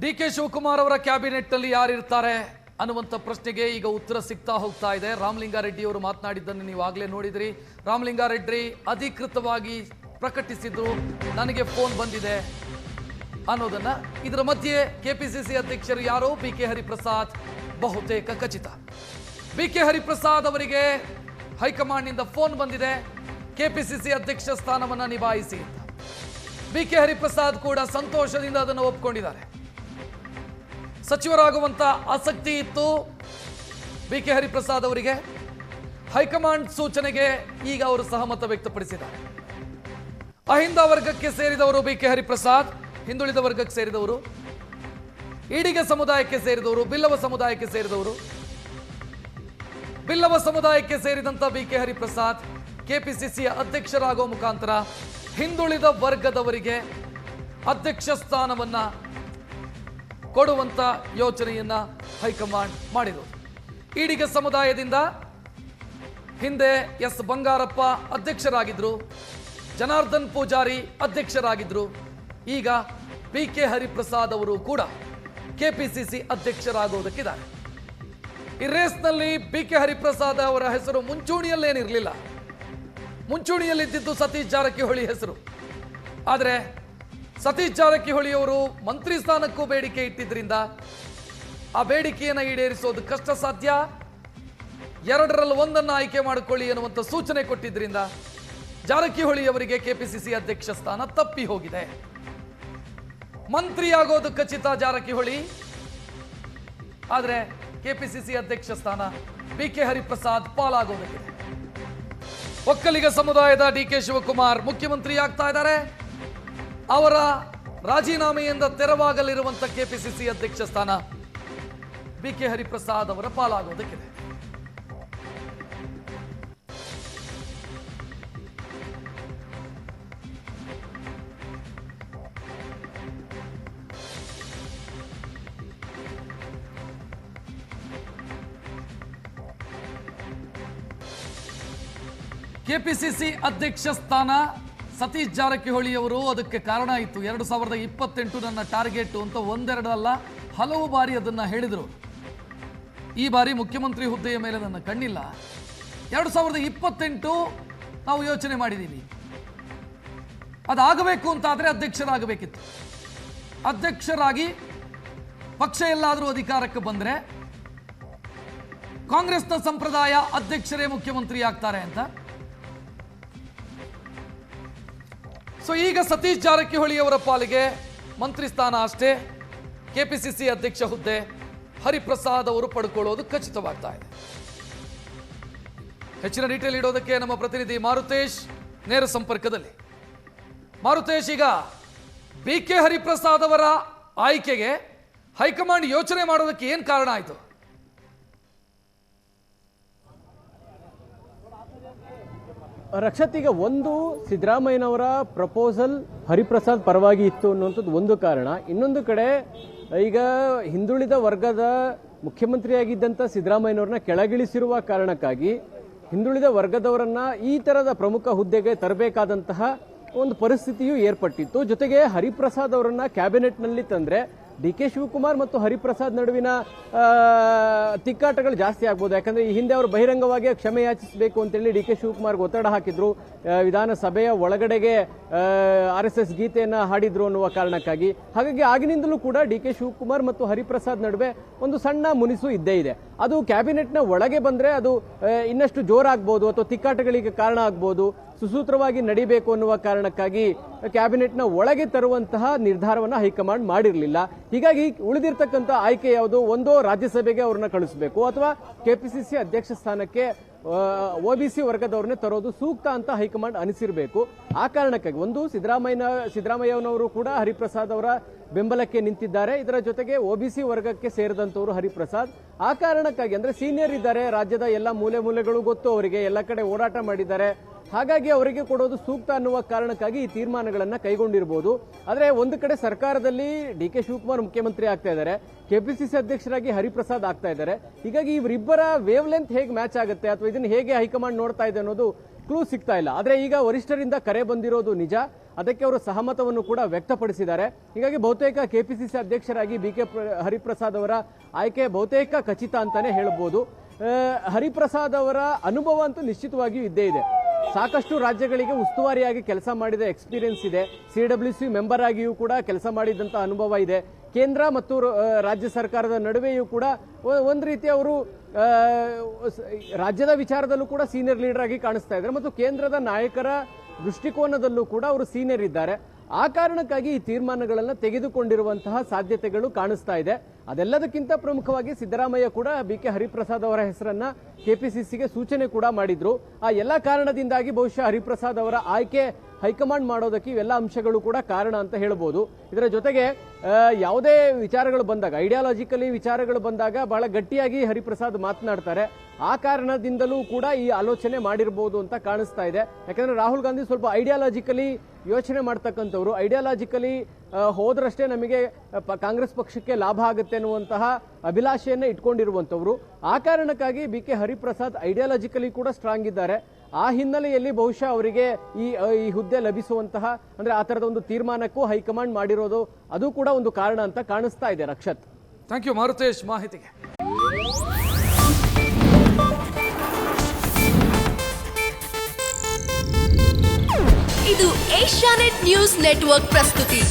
DK Shivakumar ಅವರ cabinet ನಲ್ಲಿ ಯಾರಿರ್ತಾರೆ ಅನ್ನುವಂತ ಪ್ರಶ್ನೆಗೆ ಈಗ ಉತ್ತರ ಸಿಗ್ತಾ ಹೋಗ್ತಾ ಇದೆ. ರಾಮಲಿಂಗಾರೆಡ್ಡಿ ಅವರು ಮಾತನಾಡಿದ್ದನ್ನು ನೀವು ಆಗಲೇ ನೋಡಿದ್ರಿ. ರಾಮಲಿಂಗಾರೆಡ್ಡಿ ಅಧಿಕೃತವಾಗಿ ಪ್ರಕಟಿಸಿದ್ರು, ನನಗೆ ಫೋನ್ ಬಂದಿದೆ ಅನ್ನೋದನ್ನ. ಇದರ ಮಧ್ಯೆ ಕೆಪಿಸಿಸಿ ಅಧ್ಯಕ್ಷರು ಯಾರೋ ಬಿಕೆ ಹರಿಪ್ರಸಾದ್ ಬಹುತೇಕ ಖಚಿತ. ಬಿಕೆ ಹರಿಪ್ರಸಾದ್ ಅವರಿಗೆ ಹೈಕಮಾಂಡ್ ನಿಂದ ಫೋನ್ ಬಂದಿದೆ, ಕೆಪಿಸಿಸಿ ಅಧ್ಯಕ್ಷ ಸ್ಥಾನವನ್ನ ನಿಭಾಯಿಸಿ ಅಂತ. ಬಿಕೆ ಹರಿಪ್ರಸಾದ್ ಕೂಡ ಸಂತೋಷದಿಂದ ಅದನ್ನು ಒಪ್ಪಿಕೊಂಡಿದ್ದಾರೆ. ಸಚಿವರಾಗುವಂತ ಆಸಕ್ತಿ ಇತ್ತು ಬಿಕೆ ಹರಿಪ್ರಸಾದ್ ಅವರಿಗೆ. ಹೈಕಮಾಂಡ್ ಸೂಚನೆಗೆ ಈಗ ಅವರು ಸಹಮತ ವ್ಯಕ್ತಪಡಿಸಿದ್ದಾರೆ. ಅಹಿಂದ ವರ್ಗಕ್ಕೆ ಸೇರಿದವರು ಬಿಕೆ ಹರಿಪ್ರಸಾದ್, ಹಿಂದುಳಿದ ವರ್ಗಕ್ಕೆ ಸೇರಿದವರು, ಈಡಿಗ ಸಮುದಾಯಕ್ಕೆ ಸೇರಿದವರು, ಬಿಲ್ಲವ ಸಮುದಾಯಕ್ಕೆ ಸೇರಿದವರು. ಬಿಲ್ಲವ ಸಮುದಾಯಕ್ಕೆ ಸೇರಿದಂತ ಬಿಕೆ ಹರಿಪ್ರಸಾದ್ ಕೆಪಿಸಿಸಿಯ ಅಧ್ಯಕ್ಷರಾಗುವ ಮುಖಾಂತರ ಹಿಂದುಳಿದ ವರ್ಗದವರಿಗೆ ಅಧ್ಯಕ್ಷ ಸ್ಥಾನವನ್ನ ಕೊಡುವಂತ ಯೋಚನೆಯನ್ನ ಹೈಕಮಾಂಡ್ ಮಾಡಿರೋದು. ಈಡಿಗ ಸಮುದಾಯದಿಂದ ಹಿಂದೆ ಎಸ್ ಬಂಗಾರಪ್ಪ ಅಧ್ಯಕ್ಷರಾಗಿದ್ರು, ಜನಾರ್ದನ್ ಪೂಜಾರಿ ಅಧ್ಯಕ್ಷರಾಗಿದ್ರು. ಈಗ ಬಿಕೆ ಹರಿಪ್ರಸಾದ್ ಅವರು ಕೂಡ ಕೆಪಿಸಿಸಿ ಅಧ್ಯಕ್ಷರಾಗುವುದಕ್ಕಿದ್ದಾರೆ. ಈ ರೇಸ್ನಲ್ಲಿ ಬಿಕೆ ಹರಿಪ್ರಸಾದ್ ಅವರ ಹೆಸರು ಮುಂಚೂಣಿಯಲ್ಲೇನಿರಲಿಲ್ಲ. ಮುಂಚೂಣಿಯಲ್ಲಿದ್ದಿದ್ದು ಸತೀಶ್ ಜಾರಕಿಹೊಳಿ ಹೆಸರು. ಆದರೆ ಸತೀಶ್ ಜಾರಕಿಹೊಳಿ ಅವರು ಮಂತ್ರಿ ಸ್ಥಾನಕ್ಕೂ ಬೇಡಿಕೆ ಇಟ್ಟಿದ್ರಿಂದ ಆ ಬೇಡಿಕೆಯನ್ನು ಈಡೇರಿಸೋದು ಕಷ್ಟ ಸಾಧ್ಯ. ಎರಡರಲ್ಲಿ ಒಂದನ್ನು ಆಯ್ಕೆ ಮಾಡಿಕೊಳ್ಳಿ ಎನ್ನುವಂತ ಸೂಚನೆ ಕೊಟ್ಟಿದ್ರಿಂದ ಜಾರಕಿಹೊಳಿ ಅವರಿಗೆ ಕೆಪಿಸಿಸಿ ಅಧ್ಯಕ್ಷ ಸ್ಥಾನ ತಪ್ಪಿ ಹೋಗಿದೆ. ಮಂತ್ರಿಯಾಗೋದು ಖಚಿತ ಜಾರಕಿಹೊಳಿ, ಆದರೆ ಕೆಪಿಸಿಸಿ ಅಧ್ಯಕ್ಷ ಸ್ಥಾನ ಬಿಕೆ ಹರಿಪ್ರಸಾದ್ ಪಾಲಾಗೋದಕ್ಕಿದೆ. ಒಕ್ಕಲಿಗ ಸಮುದಾಯದ ಡಿಕೆ ಶಿವಕುಮಾರ್ ಮುಖ್ಯಮಂತ್ರಿ ಆಗ್ತಾ ಇದ್ದಾರೆ. ಅವರ ರಾಜೀನಾಮೆಯಿಂದ ತೆರವಾಗಲಿರುವಂತ ಕೆಪಿಸಿಸಿ ಅಧ್ಯಕ್ಷ ಸ್ಥಾನ ಬಿಕೆ ಹರಿಪ್ರಸಾದ್ ಅವರ ಪಾಲಾಗೋದಕ್ಕಿದೆ. ಕೆಪಿಸಿಸಿ ಅಧ್ಯಕ್ಷ ಸ್ಥಾನ ಸತೀಶ್ ಜಾರಕಿಹೊಳಿ ಅವರು ಅದಕ್ಕೆ ಕಾರಣ ಇತ್ತು. 2028 ನನ್ನ ಟಾರ್ಗೆಟ್ ಅಂತ ಒಂದೆರಡು ಅಲ್ಲ, ಹಲವು ಬಾರಿ ಅದನ್ನು ಹೇಳಿದರು. ಈ ಬಾರಿ ಮುಖ್ಯಮಂತ್ರಿ ಹುದ್ದೆಯ ಮೇಲೆ ನನ್ನ ಕಣ್ಣಿಲ್ಲ, 2028 ನಾವು ಯೋಚನೆ ಮಾಡಿದ್ದೀವಿ, ಅದಾಗಬೇಕು ಅಂತಾದರೆ ಅಧ್ಯಕ್ಷರಾಗಬೇಕಿತ್ತು. ಅಧ್ಯಕ್ಷರಾಗಿ ಪಕ್ಷ ಎಲ್ಲಾದರೂ ಅಧಿಕಾರಕ್ಕೆ ಬಂದರೆ ಕಾಂಗ್ರೆಸ್ನ ಸಂಪ್ರದಾಯ ಅಧ್ಯಕ್ಷರೇ ಮುಖ್ಯಮಂತ್ರಿ ಆಗ್ತಾರೆ ಅಂತ. ಸೊ ಈಗ ಸತೀಶ್ ಜಾರಕಿಹೊಳಿ ಅವರ ಪಾಲಿಗೆ ಮಂತ್ರಿ ಸ್ಥಾನ ಅಷ್ಟೇ, ಕೆಪಿಸಿಸಿ ಅಧ್ಯಕ್ಷ ಹುದ್ದೆ ಹರಿಪ್ರಸಾದ್ ಅವರು ಪಡ್ಕೊಳ್ಳೋದು ಖಚಿತವಾಗ್ತಾ ಇದೆ. ಹೆಚ್ಚಿನ ಡೀಟೇಲ್ ಇಡೋದಕ್ಕೆ ನಮ್ಮ ಪ್ರತಿನಿಧಿ ಮಾರುತೇಶ್ ನೇರ ಸಂಪರ್ಕದಲ್ಲಿ. ಮಾರುತೇಶ್, ಈಗ ಬಿಕೆ ಹರಿಪ್ರಸಾದ್ ಅವರ ಆಯ್ಕೆಗೆ ಹೈಕಮಾಂಡ್ ಯೋಚನೆ ಮಾಡೋದಕ್ಕೆ ಏನು ಕಾರಣ ಆಯಿತು? ರಕ್ಷತ್, ಈಗ ಒಂದು ಸಿದ್ದರಾಮಯ್ಯನವರ ಪ್ರಪೋಸಲ್ ಹರಿಪ್ರಸಾದ್ ಪರವಾಗಿ ಇತ್ತು ಅನ್ನುವಂಥದ್ದು ಒಂದು ಕಾರಣ. ಇನ್ನೊಂದು ಕಡೆ ಈಗ ಹಿಂದುಳಿದ ವರ್ಗದ ಮುಖ್ಯಮಂತ್ರಿಯಾಗಿದ್ದಂಥ ಸಿದ್ದರಾಮಯ್ಯನವ್ರನ್ನ ಕೆಳಗಿಳಿಸಿರುವ ಕಾರಣಕ್ಕಾಗಿ ಹಿಂದುಳಿದ ವರ್ಗದವರನ್ನ ಈ ತರದ ಪ್ರಮುಖ ಹುದ್ದೆಗೆ ತರಬೇಕಾದಂತಹ ಒಂದು ಪರಿಸ್ಥಿತಿಯು ಏರ್ಪಟ್ಟಿತ್ತು. ಜೊತೆಗೆ ಹರಿಪ್ರಸಾದ್ ಅವರನ್ನ ಕ್ಯಾಬಿನೆಟ್ನಲ್ಲಿ ತಂದ್ರೆ ಡಿ ಕೆ ಶಿವಕುಮಾರ್ ಮತ್ತು ಹರಿಪ್ರಸಾದ್ ನಡುವಿನ ತಿಕ್ಕಾಟಗಳು ಜಾಸ್ತಿ ಆಗ್ಬೋದು. ಯಾಕಂದ್ರೆ ಈ ಹಿಂದೆ ಅವರು ಬಹಿರಂಗವಾಗಿ ಕ್ಷಮೆ ಯಾಚಿಸಬೇಕು ಅಂತೇಳಿ ಡಿ ಕೆ ಶಿವಕುಮಾರ್ಗೆ ಒತ್ತಡ ಹಾಕಿದ್ರು, ವಿಧಾನಸಭೆಯ ಒಳಗಡೆಗೆ RSS ಗೀತೆಯನ್ನ ಹಾಡಿದ್ರು ಅನ್ನುವ ಕಾರಣಕ್ಕಾಗಿ. ಹಾಗಾಗಿ ಆಗಿನಿಂದಲೂ ಕೂಡ ಡಿ ಕೆ ಶಿವಕುಮಾರ್ ಮತ್ತು ಹರಿಪ್ರಸಾದ್ ನಡುವೆ ಒಂದು ಸಣ್ಣ ಮುನಿಸು ಇದ್ದೇ ಇದೆ. ಅದು ಕ್ಯಾಬಿನೆಟ್ನ ಒಳಗೆ ಬಂದ್ರೆ ಅದು ಇನ್ನಷ್ಟು ಜೋರಾಗ್ಬೋದು ಅಥವಾ ತಿಕ್ಕಾಟಗಳಿಗೆ ಕಾರಣ ಆಗ್ಬೋದು. ಸುಸೂತ್ರವಾಗಿ ನಡಿಬೇಕು ಅನ್ನುವ ಕಾರಣಕ್ಕಾಗಿ ಕ್ಯಾಬಿನೆಟ್ನ ಒಳಗೆ ತರುವಂತಹ ನಿರ್ಧಾರವನ್ನು ಹೈಕಮಾಂಡ್ ಮಾಡಿರಲಿಲ್ಲ. ಹೀಗಾಗಿ ಉಳಿದಿರ್ತಕ್ಕಂಥ ಆಯ್ಕೆ ಯಾವುದು? ಒಂದೋ ರಾಜ್ಯಸಭೆಗೆ ಅವ್ರನ್ನ ಕಳಿಸಬೇಕು ಅಥವಾ ಕೆಪಿಸಿಸಿ ಅಧ್ಯಕ್ಷ ಸ್ಥಾನಕ್ಕೆ OBC ವರ್ಗದವ್ರನ್ನೇ ತರೋದು ಸೂಕ್ತ ಅಂತ ಹೈಕಮಾಂಡ್ ಅನಿಸಿರಬೇಕು. ಆ ಕಾರಣಕ್ಕಾಗಿ ಒಂದು ಸಿದ್ದರಾಮಯ್ಯನವರು ಕೂಡ ಹರಿಪ್ರಸಾದ್ ಅವರ ಬೆಂಬಲಕ್ಕೆ ನಿಂತಿದ್ದಾರೆ. ಇದರ ಜೊತೆಗೆ OBC ವರ್ಗಕ್ಕೆ ಸೇರಿದಂತವರು ಹರಿಪ್ರಸಾದ್. ಆ ಕಾರಣಕ್ಕಾಗಿ ಅಂದ್ರೆ ಸೀನಿಯರ್ ಇದ್ದಾರೆ, ರಾಜ್ಯದ ಎಲ್ಲ ಮೂಲೆಗಳು ಗೊತ್ತು ಅವರಿಗೆ, ಎಲ್ಲ ಕಡೆ ಓಡಾಟ ಮಾಡಿದ್ದಾರೆ. ಹಾಗಾಗಿ ಅವರಿಗೆ ಕೊಡೋದು ಸೂಕ್ತ ಅನ್ನುವ ಕಾರಣಕ್ಕಾಗಿ ಈ ತೀರ್ಮಾನಗಳನ್ನ ಕೈಗೊಂಡಿರಬಹುದು. ಆದರೆ ಒಂದು ಕಡೆ ಸರ್ಕಾರದಲ್ಲಿ ಡಿ ಕೆ ಶಿವಕುಮಾರ್ ಮುಖ್ಯಮಂತ್ರಿ ಆಗ್ತಾ ಇದ್ದಾರೆ, ಕೆಪಿಸಿಸಿ ಅಧ್ಯಕ್ಷರಾಗಿ ಹರಿಪ್ರಸಾದ್ ಆಗ್ತಾ ಇದ್ದಾರೆ. ಹೀಗಾಗಿ ಇವರಿಬ್ಬರ ವೇವ್ ಲೆಂತ್ ಹೇಗೆ ಮ್ಯಾಚ್ ಆಗುತ್ತೆ ಅಥವಾ ಇದನ್ನು ಹೇಗೆ ಹೈಕಮಾಂಡ್ ನೋಡ್ತಾ ಇದೆ ಅನ್ನೋದು ಕ್ಲೂ ಸಿಗ್ತಾ ಇಲ್ಲ. ಆದರೆ ಈಗ ವರಿಷ್ಠರಿಂದ ಕರೆ ಬಂದಿರೋದು ನಿಜ. ಅದಕ್ಕೆ ಅವರು ಸಹಮತವನ್ನು ಕೂಡ ವ್ಯಕ್ತಪಡಿಸಿದ್ದಾರೆ. ಹೀಗಾಗಿ ಬಹುತೇಕ ಕೆಪಿಸಿಸಿ ಅಧ್ಯಕ್ಷರಾಗಿ ಬಿ ಕೆ ಹರಿಪ್ರಸಾದ್ ಅವರ ಆಯ್ಕೆ ಬಹುತೇಕ ಖಚಿತ ಅಂತಾನೆ ಹೇಳ್ಬೋದು. ಹರಿಪ್ರಸಾದ್ ಅವರ ಅನುಭವ ಅಂತೂ ನಿಶ್ಚಿತವಾಗಿಯೂ ಇದ್ದೇ ಇದೆ. ಸಾಕಷ್ಟು ರಾಜ್ಯಗಳಿಗೆ ಉಸ್ತುವಾರಿಯಾಗಿ ಕೆಲಸ ಮಾಡಿದ ಎಕ್ಸ್ಪೀರಿಯನ್ಸ್ ಇದೆ. CWC ಮೆಂಬರ್ ಆಗಿಯೂ ಕೂಡ ಕೆಲಸ ಮಾಡಿದಂಥ ಅನುಭವ ಇದೆ. ಕೇಂದ್ರ ಮತ್ತು ರಾಜ್ಯ ಸರ್ಕಾರದ ನಡುವೆಯೂ ಕೂಡ ಒಂದು ರೀತಿ ಅವರು ರಾಜ್ಯದ ವಿಚಾರದಲ್ಲೂ ಕೂಡ ಸೀನಿಯರ್ ಲೀಡರ್ ಆಗಿ ಕಾಣಿಸ್ತಾ ಇದ್ದಾರೆ ಮತ್ತು ಕೇಂದ್ರದ ನಾಯಕರ ದೃಷ್ಟಿಕೋನದಲ್ಲೂ ಕೂಡ ಅವರು ಸೀನಿಯರ್ ಇದ್ದಾರೆ. ಆ ಕಾರಣಕ್ಕಾಗಿ ಈ ತೀರ್ಮಾನಗಳನ್ನು ತೆಗೆದುಕೊಂಡಿರುವಂತಹ ಸಾಧ್ಯತೆಗಳು ಕಾಣಿಸ್ತಾ ಇದೆ. ಅದೆಲ್ಲದಕ್ಕಿಂತ ಪ್ರಮುಖವಾಗಿ ಸಿದ್ದರಾಮಯ್ಯ ಕೂಡ ಬಿ ಕೆ ಹರಿಪ್ರಸಾದ್ ಅವರ ಹೆಸರನ್ನ ಕೆಪಿಸಿಸಿಗೆ ಸೂಚನೆ ಕೂಡ ಮಾಡಿದ್ರು. ಆ ಎಲ್ಲ ಕಾರಣದಿಂದಾಗಿ ಬಹುಶಃ ಹರಿಪ್ರಸಾದ್ ಅವರ ಆಯ್ಕೆ ಹೈಕಮಾಂಡ್ ಮಾಡೋದಕ್ಕೆ ಇವೆಲ್ಲ ಅಂಶಗಳು ಕೂಡ ಕಾರಣ ಅಂತ ಹೇಳ್ಬೋದು. ಇದರ ಜೊತೆಗೆ ಯಾವುದೇ ವಿಚಾರಗಳು ಬಂದಾಗ, ಐಡಿಯಾಲಜಿಕಲಿ ವಿಚಾರಗಳು ಬಂದಾಗ ಬಹಳ ಗಟ್ಟಿಯಾಗಿ ಹರಿಪ್ರಸಾದ್ ಮಾತನಾಡ್ತಾರೆ. ಆ ಕಾರಣದಿಂದಲೂ ಕೂಡ ಈ ಆಲೋಚನೆ ಮಾಡಿರ್ಬೋದು ಅಂತ ಕಾಣಿಸ್ತಾ ಇದೆ. ಯಾಕಂದ್ರೆ ರಾಹುಲ್ ಗಾಂಧಿ ಸ್ವಲ್ಪ ಐಡಿಯಾಲಜಿಕಲಿ ಯೋಚನೆ ಮಾಡ್ತಕ್ಕಂಥವ್ರು. ಐಡಿಯಾಲಜಿಕಲಿ ಹೋದ್ರಷ್ಟೇ ನಮಗೆ ಕಾಂಗ್ರೆಸ್ ಪಕ್ಷಕ್ಕೆ ಲಾಭ ಆಗುತ್ತೆ ಅನ್ನುವಂತಹ ಅಭಿಲಾಷೆಯನ್ನ ಇಟ್ಕೊಂಡಿರುವಂತವ್ರು. ಆ ಕಾರಣಕ್ಕಾಗಿ ಬಿ ಕೆ ಹರಿಪ್ರಸಾದ್ ಐಡಿಯಾಲಜಿಕಲಿ ಕೂಡ ಸ್ಟ್ರಾಂಗ್ ಇದ್ದಾರೆ. ಆ ಹಿನ್ನೆಲೆಯಲ್ಲಿ ಬಹುಶಃ ಅವರಿಗೆ ಈ ಹುದ್ದೆ ಲಭಿಸುವಂತಹ ಅಂದ್ರೆ ಆ ತರದ ಒಂದು ತೀರ್ಮಾನಕ್ಕೂ ಹೈಕಮಾಂಡ್ ಮಾಡಿರೋದು ಅದು ಕೂಡ ಒಂದು ಕಾರಣ ಅಂತ ಕಾಣಿಸ್ತಾ ಇದೆ. ರಕ್ಷತ್, ಥ್ಯಾಂಕ್ ಯು ಮಾರುತೇಶ್ ಮಾಹಿತಿಗೆ. ಇದು ಏಷ್ಯಾನೆಟ್ ನ್ಯೂಸ್ ನೆಟ್ವರ್ಕ್ ಪ್ರಸ್ತುತಿ.